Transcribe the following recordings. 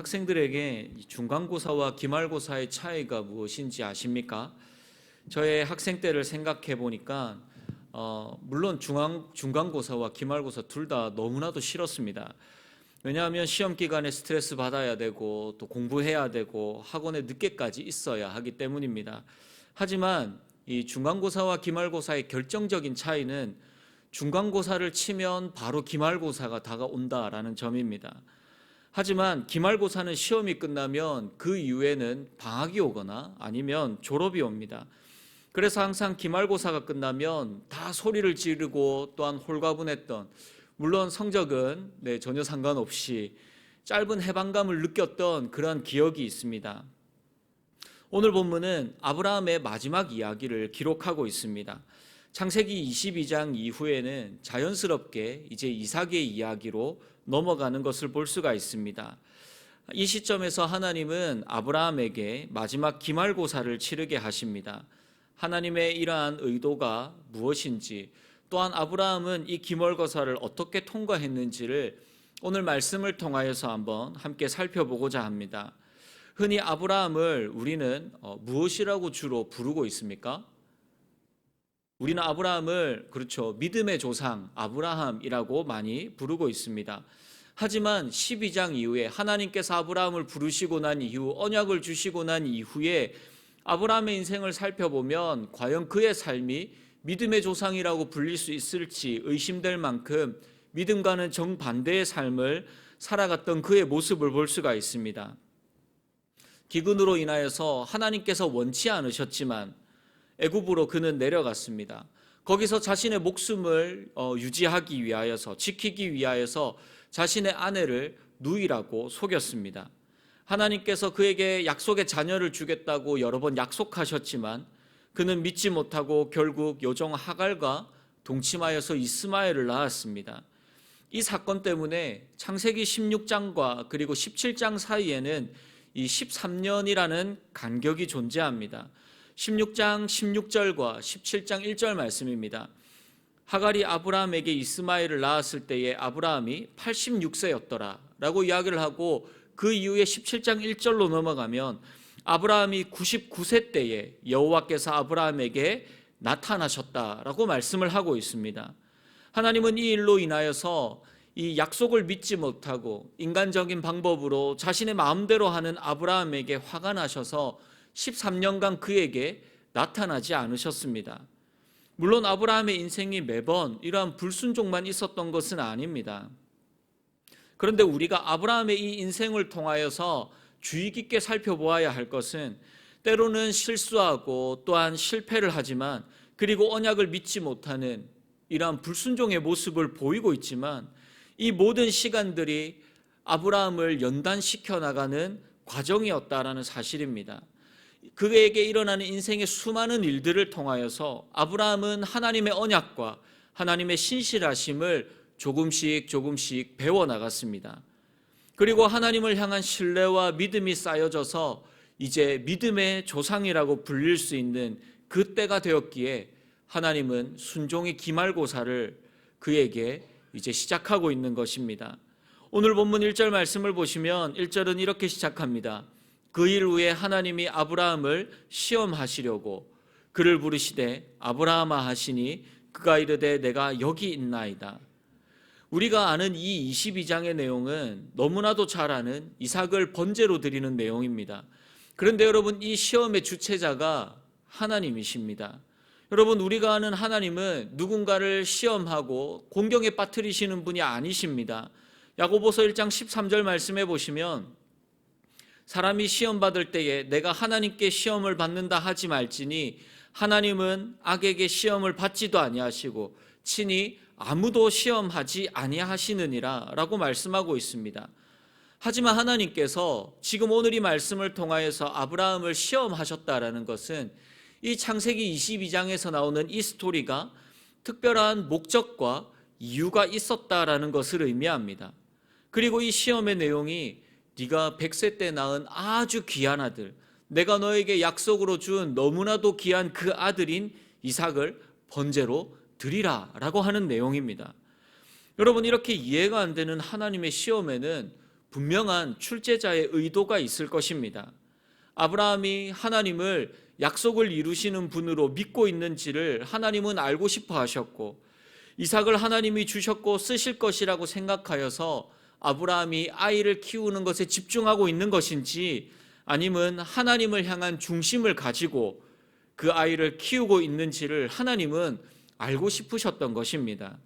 학생들에게 중간고사와 기말고사의 차이가 무엇인지 아십니까? 저의 학생 때를 생각해 보니까 물론 중간고사와 기말고사 둘 다 너무나도 싫었습니다. 왜냐하면 시험 기간에 스트레스 받아야 되고 또 공부해야 되고 학원에 늦게까지 있어야 하기 때문입니다. 하지만 이 중간고사와 기말고사의 결정적인 차이는 중간고사를 치면 바로 기말고사가 다가온다라는 점입니다. 하지만 기말고사는 시험이 끝나면 그 이후에는 방학이 오거나 아니면 졸업이 옵니다. 그래서 항상 기말고사가 끝나면 다 소리를 지르고 또한 홀가분했던, 물론 성적은 전혀 상관없이 짧은 해방감을 느꼈던 그런 기억이 있습니다. 오늘 본문은 아브라함의 마지막 이야기를 기록하고 있습니다. 창세기 22장 이후에는 자연스럽게 이제 이삭의 이야기로 넘어가는 것을 볼 수가 있습니다. 이 시점에서 하나님은 아브라함에게 마지막 기말고사를 치르게 하십니다. 하나님의 이러한 의도가 무엇인지, 또한 아브라함은 이 기말고사를 어떻게 통과했는지를 오늘 말씀을 통하여서 한번 함께 살펴보고자 합니다. 흔히 아브라함을 우리는 무엇이라고 주로 부르고 있습니까? 우리는 아브라함을 그렇죠, 믿음의 조상 아브라함이라고 많이 부르고 있습니다. 하지만 12장 이후에 하나님께서 아브라함을 부르시고 난 이후, 언약을 주시고 난 이후에 아브라함의 인생을 살펴보면 과연 그의 삶이 믿음의 조상이라고 불릴 수 있을지 의심될 만큼 믿음과는 정반대의 삶을 살아갔던 그의 모습을 볼 수가 있습니다. 기근으로 인하여서 하나님께서 원치 않으셨지만 애굽으로 그는 내려갔습니다. 거기서 자신의 목숨을 유지하기 위하여서, 지키기 위하여서 자신의 아내를 누이라고 속였습니다. 하나님께서 그에게 약속의 자녀를 주겠다고 여러 번 약속하셨지만 그는 믿지 못하고 결국 요종 하갈과 동침하여서 이스마엘을 낳았습니다. 이 사건 때문에 창세기 16장과 그리고 17장 사이에는 이 13년이라는 간격이 존재합니다. 16장 16절과 17장 1절 말씀입니다. 하갈이 아브라함에게 이스마엘을 낳았을 때에 아브라함이 86세였더라 라고 이야기를 하고, 그 이후에 17장 1절로 넘어가면 아브라함이 99세 때에 여호와께서 아브라함에게 나타나셨다라고 말씀을 하고 있습니다. 하나님은 이 일로 인하여서 이 약속을 믿지 못하고 인간적인 방법으로 자신의 마음대로 하는 아브라함에게 화가 나셔서 13년간 그에게 나타나지 않으셨습니다. 물론 아브라함의 인생이 매번 이러한 불순종만 있었던 것은 아닙니다. 그런데 우리가 아브라함의 이 인생을 통하여서 주의 깊게 살펴보아야 할 것은, 때로는 실수하고 또한 실패를 하지만, 그리고 언약을 믿지 못하는 이러한 불순종의 모습을 보이고 있지만, 이 모든 시간들이 아브라함을 연단시켜 나가는 과정이었다라는 사실입니다. 그에게 일어나는 인생의 수많은 일들을 통하여서 아브라함은 하나님의 언약과 하나님의 신실하심을 조금씩 배워나갔습니다. 그리고 하나님을 향한 신뢰와 믿음이 쌓여져서 이제 믿음의 조상이라고 불릴 수 있는 그 때가 되었기에 하나님은 순종의 기말고사를 그에게 이제 시작하고 있는 것입니다. 오늘 본문 1절 말씀을 보시면 1절은 이렇게 시작합니다. 그 일 후에 하나님이 아브라함을 시험하시려고 그를 부르시되 아브라함아 하시니 그가 이르되 내가 여기 있나이다. 우리가 아는 이 22장의 내용은 너무나도 잘 아는 이삭을 번제로 드리는 내용입니다. 그런데 여러분, 이 시험의 주체자가 하나님이십니다. 여러분, 우리가 아는 하나님은 누군가를 시험하고 공경에 빠뜨리시는 분이 아니십니다. 야고보서 1장 13절 말씀해 보시면, 사람이 시험 받을 때에 내가 하나님께 시험을 받는다 하지 말지니 하나님은 악에게 시험을 받지도 아니하시고 친히 아무도 시험하지 아니하시느니라 라고 말씀하고 있습니다. 하지만 하나님께서 지금 오늘 이 말씀을 통하여서 아브라함을 시험하셨다라는 것은 이 창세기 22장에서 나오는 이 스토리가 특별한 목적과 이유가 있었다라는 것을 의미합니다. 그리고 이 시험의 내용이 네가 100세 때 낳은 아주 귀한 아들, 내가 너에게 약속으로 준 너무나도 귀한 그 아들인 이삭을 번제로 드리라 라고 하는 내용입니다. 여러분, 이렇게 이해가 안 되는 하나님의 시험에는 분명한 출제자의 의도가 있을 것입니다. 아브라함이 하나님을 약속을 이루시는 분으로 믿고 있는지를 하나님은 알고 싶어 하셨고, 이삭을 하나님이 주셨고 쓰실 것이라고 생각하여서 아브라함이 아이를 키우는 것에 집중하고 있는 것인지, 아니면 하나님을 향한 중심을 가지고 그 아이를 키우고 있는지를 하나님은 알고 싶으셨던 것입니다.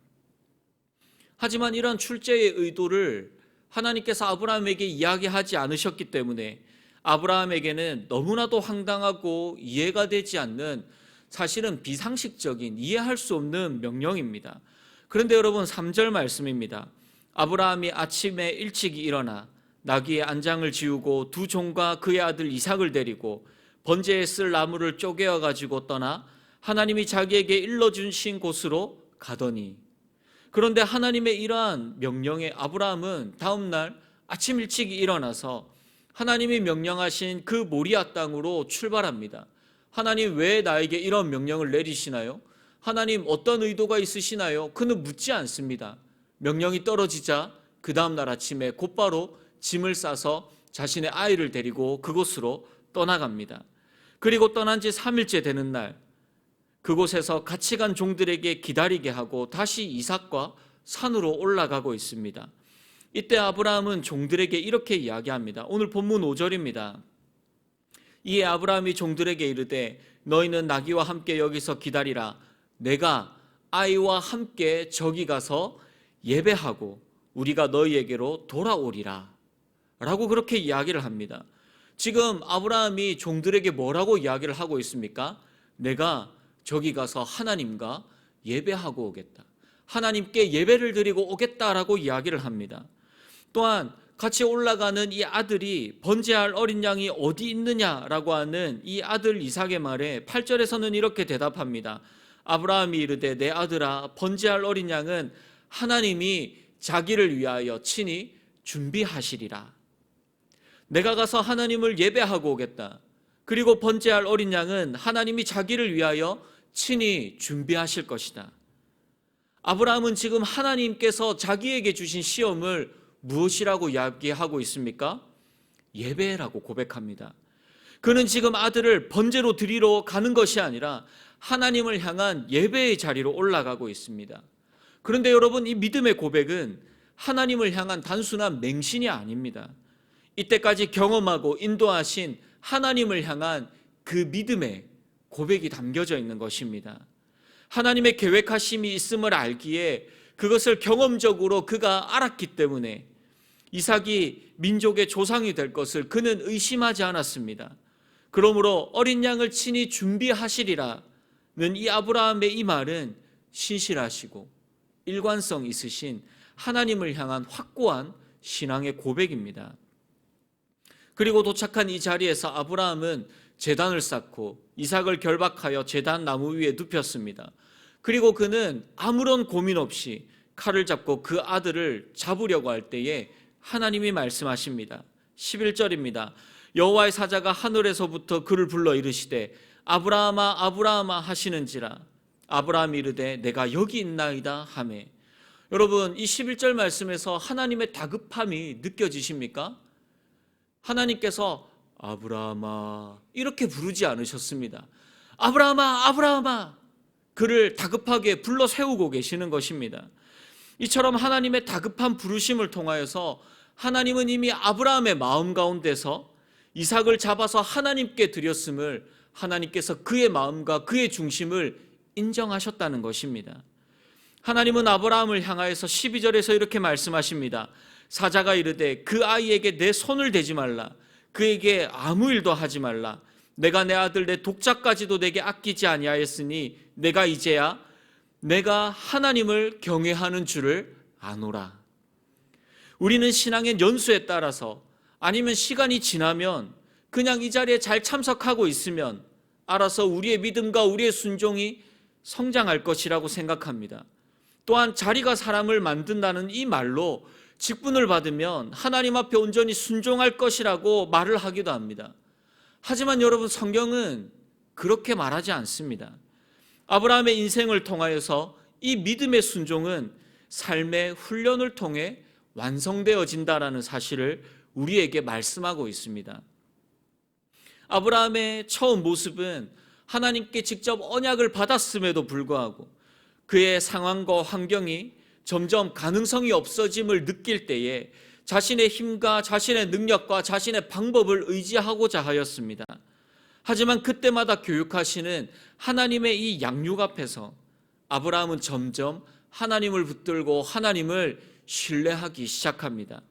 하지만 이런 출제의 의도를 하나님께서 아브라함에게 이야기하지 않으셨기 때문에 아브라함에게는 너무나도 황당하고 이해가 되지 않는, 사실은 비상식적인, 이해할 수 없는 명령입니다. 그런데 여러분, 3절 말씀입니다. 아브라함이 아침에 일찍 일어나 나귀의 안장을 지우고 두 종과 그의 아들 이삭을 데리고 번제에 쓸 나무를 쪼개어 가지고 떠나 하나님이 자기에게 일러주신 곳으로 가더니. 그런데 하나님의 이러한 명령에 아브라함은 다음 날 아침 일찍 일어나서 하나님이 명령하신 그 모리아 땅으로 출발합니다. 하나님, 왜 나에게 이런 명령을 내리시나요? 하나님, 어떤 의도가 있으시나요? 그는 묻지 않습니다. 명령이 떨어지자 그 다음 날 아침에 곧바로 짐을 싸서 자신의 아이를 데리고 그곳으로 떠나갑니다. 그리고 떠난 지 3일째 되는 날, 그곳에서 같이 간 종들에게 기다리게 하고 다시 이삭과 산으로 올라가고 있습니다. 이때 아브라함은 종들에게 이렇게 이야기합니다. 오늘 본문 5절입니다. 이에 아브라함이 종들에게 이르되 너희는 나귀와 함께 여기서 기다리라. 내가 아이와 함께 저기 가서 예배하고 우리가 너희에게로 돌아오리라. 라고 그렇게 이야기를 합니다. 지금 아브라함이 종들에게 뭐라고 이야기를 하고 있습니까? 내가 저기 가서 하나님과 예배하고 오겠다. 하나님께 예배를 드리고 오겠다라고 이야기를 합니다. 또한 같이 올라가는 이 아들이 번제할 어린 양이 어디 있느냐라고 하는 이 아들 이삭의 말에 8절에서는 이렇게 대답합니다. 아브라함이 이르되 내 아들아, 번제할 어린 양은 하나님이 자기를 위하여 친히 준비하시리라. 내가 가서 하나님을 예배하고 오겠다. 그리고 번제할 어린 양은 하나님이 자기를 위하여 친히 준비하실 것이다. 아브라함은 지금 하나님께서 자기에게 주신 시험을 무엇이라고 이야기하고 있습니까? 예배라고 고백합니다. 그는 지금 아들을 번제로 드리러 가는 것이 아니라 하나님을 향한 예배의 자리로 올라가고 있습니다. 그런데 여러분, 이 믿음의 고백은 하나님을 향한 단순한 맹신이 아닙니다. 이때까지 경험하고 인도하신 하나님을 향한 그 믿음의 고백이 담겨져 있는 것입니다. 하나님의 계획하심이 있음을 알기에 그것을 경험적으로 그가 알았기 때문에 이삭이 민족의 조상이 될 것을 그는 의심하지 않았습니다. 그러므로 어린 양을 친히 준비하시리라는 이 아브라함의 이 말은 신실하시고 일관성 있으신 하나님을 향한 확고한 신앙의 고백입니다. 그리고 도착한 이 자리에서 아브라함은 제단을 쌓고 이삭을 결박하여 제단 나무 위에 눕혔습니다. 그리고 그는 아무런 고민 없이 칼을 잡고 그 아들을 잡으려고 할 때에 하나님이 말씀하십니다. 11절입니다. 여호와의 사자가 하늘에서부터 그를 불러 이르시되 아브라함아 아브라함아 하시는지라. 아브라함이 이르되 내가 여기 있나이다 하매. 여러분, 이 11절 말씀에서 하나님의 다급함이 느껴지십니까? 하나님께서 아브라함아 이렇게 부르지 않으셨습니다. 아브라함아 아브라함아, 그를 다급하게 불러 세우고 계시는 것입니다. 이처럼 하나님의 다급한 부르심을 통하여서 하나님은 이미 아브라함의 마음 가운데서 이삭을 잡아서 하나님께 드렸음을 하나님께서 그의 마음과 그의 중심을 인정하셨다는 것입니다. 하나님은 아브라함을 향하여서 12절에서 이렇게 말씀하십니다. 사자가 이르되 그 아이에게 내 손을 대지 말라. 그에게 아무 일도 하지 말라. 내가 내 아들 내 독자까지도 내게 아끼지 아니하였으니 내가 이제야 내가 하나님을 경외하는 줄을 아노라. 우리는 신앙의 연수에 따라서 아니면 시간이 지나면 그냥 이 자리에 잘 참석하고 있으면 알아서 우리의 믿음과 우리의 순종이 성장할 것이라고 생각합니다. 또한 자리가 사람을 만든다는 이 말로 직분을 받으면 하나님 앞에 온전히 순종할 것이라고 말을 하기도 합니다. 하지만 여러분, 성경은 그렇게 말하지 않습니다. 아브라함의 인생을 통하여서 이 믿음의 순종은 삶의 훈련을 통해 완성되어진다라는 사실을 우리에게 말씀하고 있습니다. 아브라함의 처음 모습은 하나님께 직접 언약을 받았음에도 불구하고 그의 상황과 환경이 점점 가능성이 없어짐을 느낄 때에 자신의 힘과 자신의 능력과 자신의 방법을 의지하고자 하였습니다. 하지만 그때마다 교육하시는 하나님의 이 양육 앞에서 아브라함은 점점 하나님을 붙들고 하나님을 신뢰하기 시작합니다.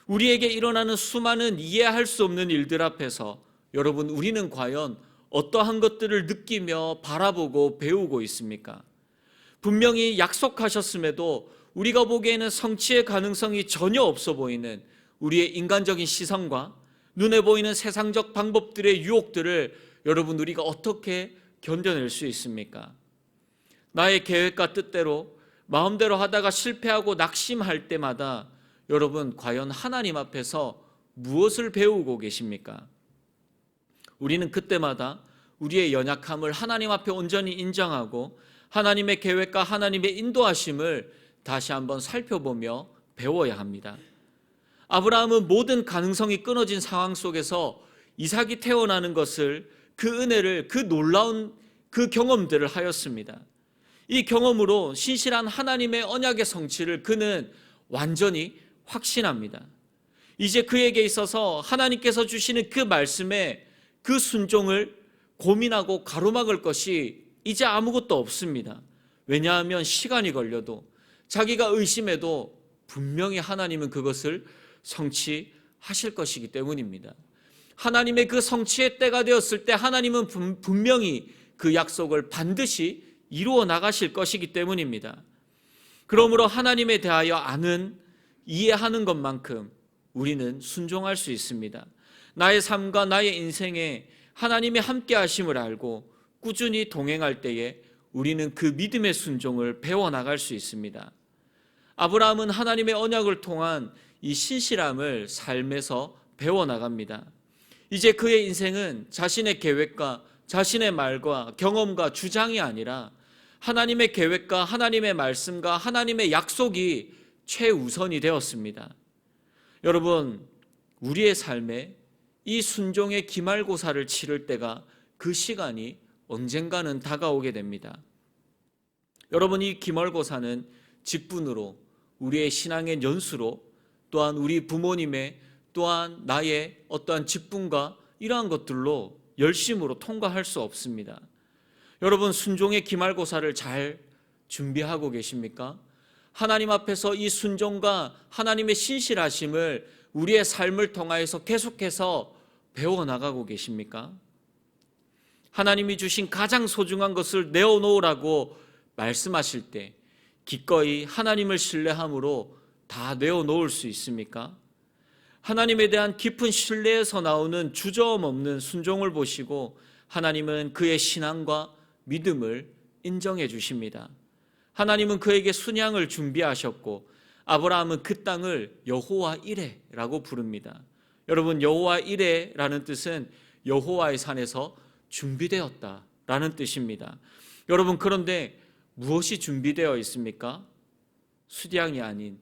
우리에게 일어나는 수많은 이해할 수 없는 일들 앞에서 여러분, 우리는 과연 어떠한 것들을 느끼며 바라보고 배우고 있습니까? 분명히 약속하셨음에도 우리가 보기에는 성취의 가능성이 전혀 없어 보이는 우리의 인간적인 시선과 눈에 보이는 세상적 방법들의 유혹들을 여러분, 우리가 어떻게 견뎌낼 수 있습니까? 나의 계획과 뜻대로 마음대로 하다가 실패하고 낙심할 때마다 여러분, 과연 하나님 앞에서 무엇을 배우고 계십니까? 우리는 그때마다 우리의 연약함을 하나님 앞에 온전히 인정하고 하나님의 계획과 하나님의 인도하심을 다시 한번 살펴보며 배워야 합니다. 아브라함은 모든 가능성이 끊어진 상황 속에서 이삭이 태어나는 것을, 그 은혜를, 그 놀라운 그 경험들을 하였습니다. 이 경험으로 신실한 하나님의 언약의 성취를 그는 완전히 확신합니다. 이제 그에게 있어서 하나님께서 주시는 그 말씀에 그 순종을 고민하고 가로막을 것이 이제 아무것도 없습니다. 왜냐하면 시간이 걸려도 자기가 의심해도 분명히 하나님은 그것을 성취하실 것이기 때문입니다. 하나님의 그 성취의 때가 되었을 때 하나님은 분명히 그 약속을 반드시 이루어 나가실 것이기 때문입니다. 그러므로 하나님에 대하여 아는, 이해하는 것만큼 우리는 순종할 수 있습니다. 나의 삶과 나의 인생에 하나님의 함께 하심을 알고 꾸준히 동행할 때에 우리는 그 믿음의 순종을 배워나갈 수 있습니다. 아브라함은 하나님의 언약을 통한 이 신실함을 삶에서 배워나갑니다. 이제 그의 인생은 자신의 계획과 자신의 말과 경험과 주장이 아니라 하나님의 계획과 하나님의 말씀과 하나님의 약속이 최우선이 되었습니다. 여러분, 우리의 삶에 이 순종의 기말고사를 치를 때가, 그 시간이 언젠가는 다가오게 됩니다. 여러분, 이 기말고사는 직분으로, 우리의 신앙의 연수로, 또한 우리 부모님의, 또한 나의 어떠한 직분과 이러한 것들로 열심으로 통과할 수 없습니다. 여러분, 순종의 기말고사를 잘 준비하고 계십니까? 하나님 앞에서 이 순종과 하나님의 신실하심을 우리의 삶을 통하여서 계속해서 배워나가고 계십니까? 하나님이 주신 가장 소중한 것을 내어놓으라고 말씀하실 때 기꺼이 하나님을 신뢰함으로 다 내어놓을 수 있습니까? 하나님에 대한 깊은 신뢰에서 나오는 주저함 없는 순종을 보시고 하나님은 그의 신앙과 믿음을 인정해 주십니다. 하나님은 그에게 순양을 준비하셨고 아브라함은 그 땅을 여호와 이레라고 부릅니다. 여러분, 여호와 이레라는 뜻은 여호와의 산에서 준비되었다라는 뜻입니다. 여러분, 그런데 무엇이 준비되어 있습니까? 수량이 아닌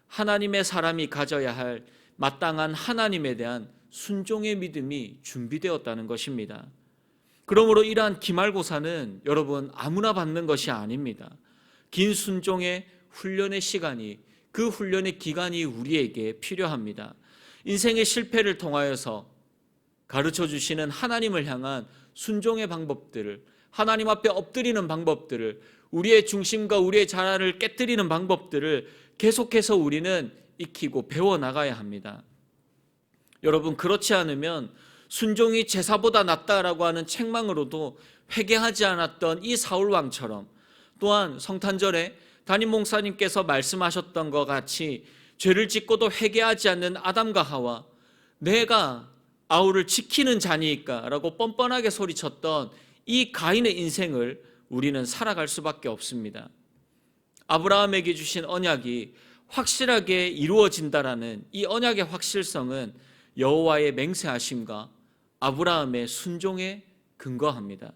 하나님의 사람이 가져야 할 마땅한 하나님에 대한 순종의 믿음이 준비되었다는 것입니다. 그러므로 이러한 기말고사는 여러분 아무나 받는 것이 아닙니다. 긴 순종의 훈련의 시간이, 그 훈련의 기간이 우리에게 필요합니다. 인생의 실패를 통하여서 가르쳐 주시는 하나님을 향한 순종의 방법들을, 하나님 앞에 엎드리는 방법들을, 우리의 중심과 우리의 자아를 깨뜨리는 방법들을 계속해서 우리는 익히고 배워나가야 합니다. 여러분, 그렇지 않으면 순종이 제사보다 낫다라고 하는 책망으로도 회개하지 않았던 이 사울왕처럼, 또한 성탄절에 담임 목사님께서 말씀하셨던 것 같이 죄를 짓고도 회개하지 않는 아담과 하와, 내가 아우를 지키는 자니까 라고 뻔뻔하게 소리쳤던 이 가인의 인생을 우리는 살아갈 수밖에 없습니다. 아브라함에게 주신 언약이 확실하게 이루어진다라는 이 언약의 확실성은 여호와의 맹세하심과 아브라함의 순종에 근거합니다.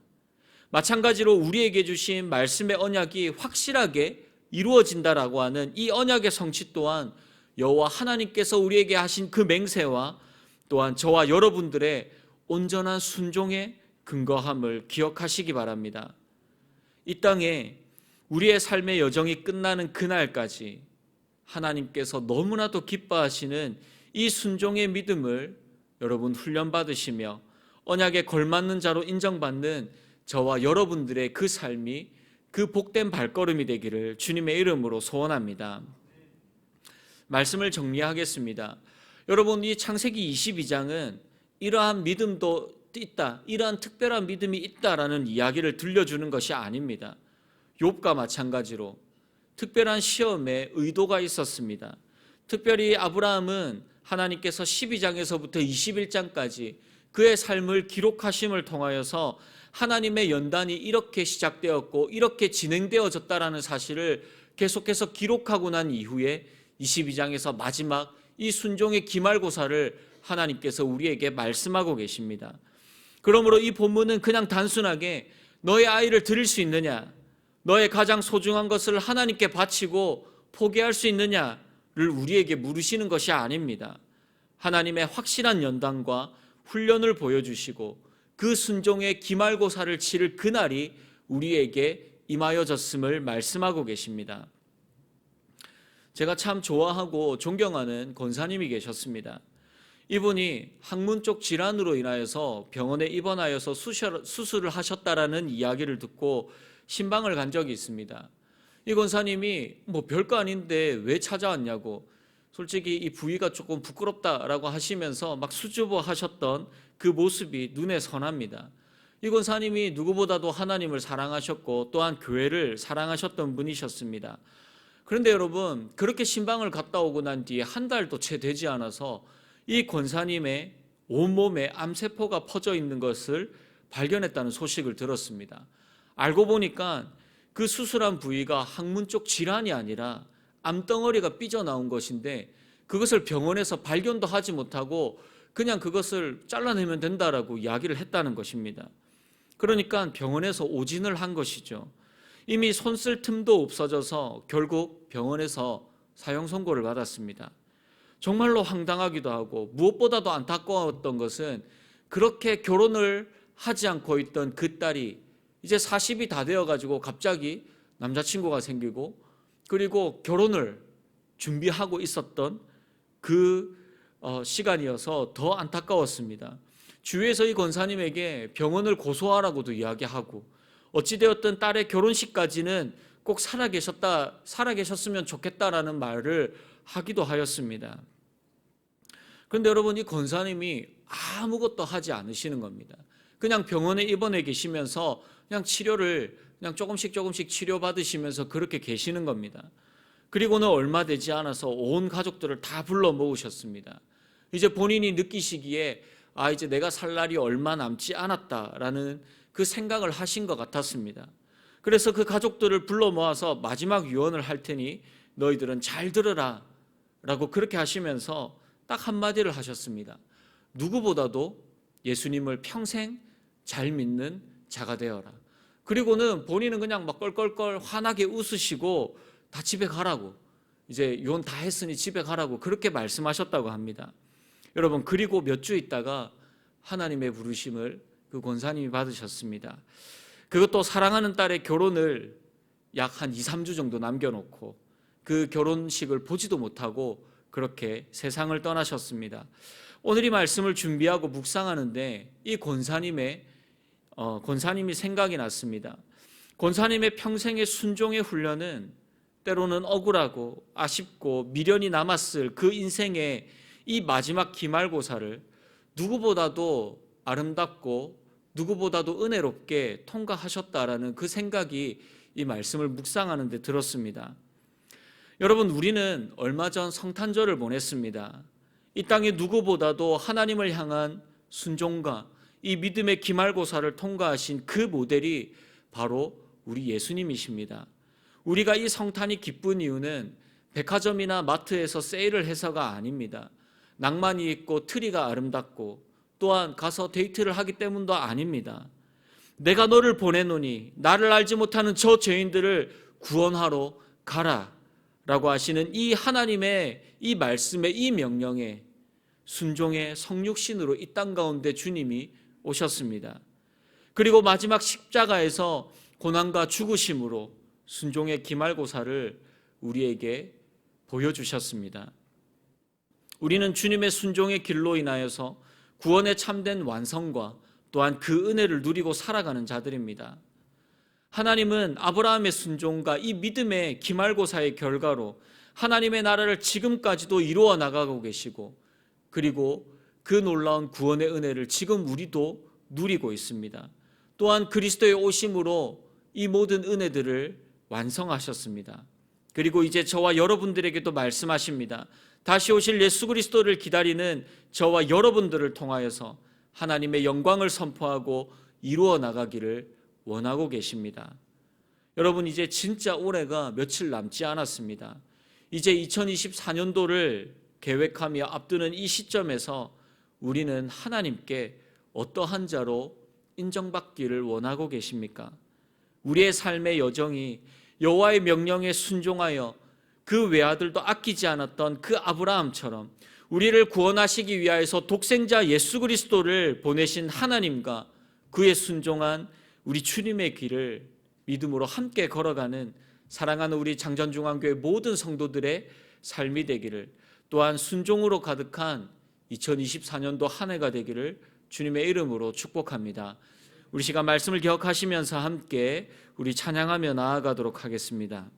마찬가지로 우리에게 주신 말씀의 언약이 확실하게 이루어진다라고 하는 이 언약의 성취 또한 여호와 하나님께서 우리에게 하신 그 맹세와 또한 저와 여러분들의 온전한 순종의 근거함을 기억하시기 바랍니다. 이 땅에 우리의 삶의 여정이 끝나는 그날까지 하나님께서 너무나도 기뻐하시는 이 순종의 믿음을 여러분 훈련받으시며 언약에 걸맞는 자로 인정받는 저와 여러분들의 그 삶이 그 복된 발걸음이 되기를 주님의 이름으로 소원합니다. 말씀을 정리하겠습니다. 여러분, 이 창세기 22장은 이러한 믿음도 있다, 이러한 특별한 믿음이 있다라는 이야기를 들려주는 것이 아닙니다. 욥과 마찬가지로 특별한 시험에 의도가 있었습니다. 특별히 아브라함은 하나님께서 12장에서부터 21장까지 그의 삶을 기록하심을 통하여서 하나님의 연단이 이렇게 시작되었고 이렇게 진행되어졌다라는 사실을 계속해서 기록하고 난 이후에 22장에서 마지막 이 순종의 기말고사를 하나님께서 우리에게 말씀하고 계십니다. 그러므로 이 본문은 그냥 단순하게 너의 아이를 드릴 수 있느냐, 너의 가장 소중한 것을 하나님께 바치고 포기할 수 있느냐를 우리에게 물으시는 것이 아닙니다. 하나님의 확실한 연단과 훈련을 보여주시고 그 순종의 기말고사를 치를 그날이 우리에게 임하여졌음을 말씀하고 계십니다. 제가 참 좋아하고 존경하는 권사님이 계셨습니다. 이분이 항문 쪽 질환으로 인하여서 병원에 입원하여서 수술을 하셨다라는 이야기를 듣고 신방을 간 적이 있습니다. 이 권사님이 뭐 별거 아닌데 왜 찾아왔냐고, 솔직히 이 부위가 조금 부끄럽다라고 하시면서 막 수줍어 하셨던 그 모습이 눈에 선합니다. 이 권사님이 누구보다도 하나님을 사랑하셨고 또한 교회를 사랑하셨던 분이셨습니다. 그런데 여러분, 그렇게 신방을 갔다 오고 난 뒤에 한 달도 채 되지 않아서 이 권사님의 온몸에 암세포가 퍼져 있는 것을 발견했다는 소식을 들었습니다. 알고 보니까 그 수술한 부위가 항문 쪽 질환이 아니라 암덩어리가 삐져나온 것인데 그것을 병원에서 발견도 하지 못하고 그냥 그것을 잘라내면 된다라고 이야기를 했다는 것입니다. 그러니까 병원에서 오진을 한 것이죠. 이미 손 쓸 틈도 없어져서 결국 병원에서 사형 선고를 받았습니다. 정말로 황당하기도 하고 무엇보다도 안타까웠던 것은 그렇게 결혼을 하지 않고 있던 그 딸이 이제 40이 다 되어가지고 갑자기 남자친구가 생기고 그리고 결혼을 준비하고 있었던 그 시간이어서 더 안타까웠습니다. 주위에서 이 권사님에게 병원을 고소하라고도 이야기하고 어찌되었든 딸의 결혼식까지는 꼭 살아계셨으면 좋겠다라는 말을 하기도 하였습니다. 그런데 여러분, 이 권사님이 아무것도 하지 않으시는 겁니다. 그냥 병원에 입원해 계시면서 그냥 치료를 그냥 조금씩 치료받으시면서 그렇게 계시는 겁니다. 그리고는 얼마 되지 않아서 온 가족들을 다 불러 모으셨습니다. 이제 본인이 느끼시기에 이제 내가 살 날이 얼마 남지 않았다라는 그 생각을 하신 것 같았습니다. 그래서 그 가족들을 불러 모아서 마지막 유언을 할 테니 너희들은 잘 들으라 라고 그렇게 하시면서 딱 한마디를 하셨습니다. 누구보다도 예수님을 평생 잘 믿는 자가 되어라. 그리고는 본인은 그냥 막 껄껄껄 환하게 웃으시고 다 집에 가라고, 이제 유언 다 했으니 집에 가라고 그렇게 말씀하셨다고 합니다. 여러분, 그리고 몇 주 있다가 하나님의 부르심을 그 권사님이 받으셨습니다. 그것도 사랑하는 딸의 결혼을 약 한 2, 3주 정도 남겨놓고 그 결혼식을 보지도 못하고 그렇게 세상을 떠나셨습니다. 오늘 이 말씀을 준비하고 묵상하는데 이 권사님이 생각이 났습니다. 권사님의 평생의 순종의 훈련은 때로는 억울하고 아쉽고 미련이 남았을 그 인생의 이 마지막 기말고사를 누구보다도 아름답고 누구보다도 은혜롭게 통과하셨다라는 그 생각이 이 말씀을 묵상하는 데 들었습니다. 여러분, 우리는 얼마 전 성탄절을 보냈습니다. 이 땅에 누구보다도 하나님을 향한 순종과 이 믿음의 기말고사를 통과하신 그 모델이 바로 우리 예수님이십니다. 우리가 이 성탄이 기쁜 이유는 백화점이나 마트에서 세일을 해서가 아닙니다. 낭만이 있고 트리가 아름답고 또한 가서 데이트를 하기 때문도 아닙니다. 내가 너를 보내노니 나를 알지 못하는 저 죄인들을 구원하러 가라 하시는 이 하나님의 이 말씀의 이 명령에 순종의 성육신으로 이 땅 가운데 주님이 오셨습니다. 그리고 마지막 십자가에서 고난과 죽으심으로 순종의 기말고사를 우리에게 보여주셨습니다. 우리는 주님의 순종의 길로 인하여서 구원의 참된 완성과 또한 그 은혜를 누리고 살아가는 자들입니다. 하나님은 아브라함의 순종과 이 믿음의 기말고사의 결과로 하나님의 나라를 지금까지도 이루어 나가고 계시고, 그리고 그 놀라운 구원의 은혜를 지금 우리도 누리고 있습니다. 또한 그리스도의 오심으로 이 모든 은혜들을 완성하셨습니다. 그리고 이제 저와 여러분들에게도 말씀하십니다. 다시 오실 예수 그리스도를 기다리는 저와 여러분들을 통하여서 하나님의 영광을 선포하고 이루어 나가기를 원하고 계십니다. 여러분, 이제 진짜 올해가 며칠 남지 않았습니다. 이제 2024년도를 계획하며 앞두는 이 시점에서 우리는 하나님께 어떠한 자로 인정받기를 원하고 계십니까? 우리의 삶의 여정이 여호와의 명령에 순종하여 그 외아들도 아끼지 않았던 그 아브라함처럼 우리를 구원하시기 위하여서 독생자 예수 그리스도를 보내신 하나님과 그의 순종한 우리 주님의 길을 믿음으로 함께 걸어가는 사랑하는 우리 장전중앙교회 모든 성도들의 삶이 되기를, 또한 순종으로 가득한 2024년도 한 해가 되기를 주님의 이름으로 축복합니다. 우리 시간 말씀을 기억하시면서 함께 우리 찬양하며 나아가도록 하겠습니다.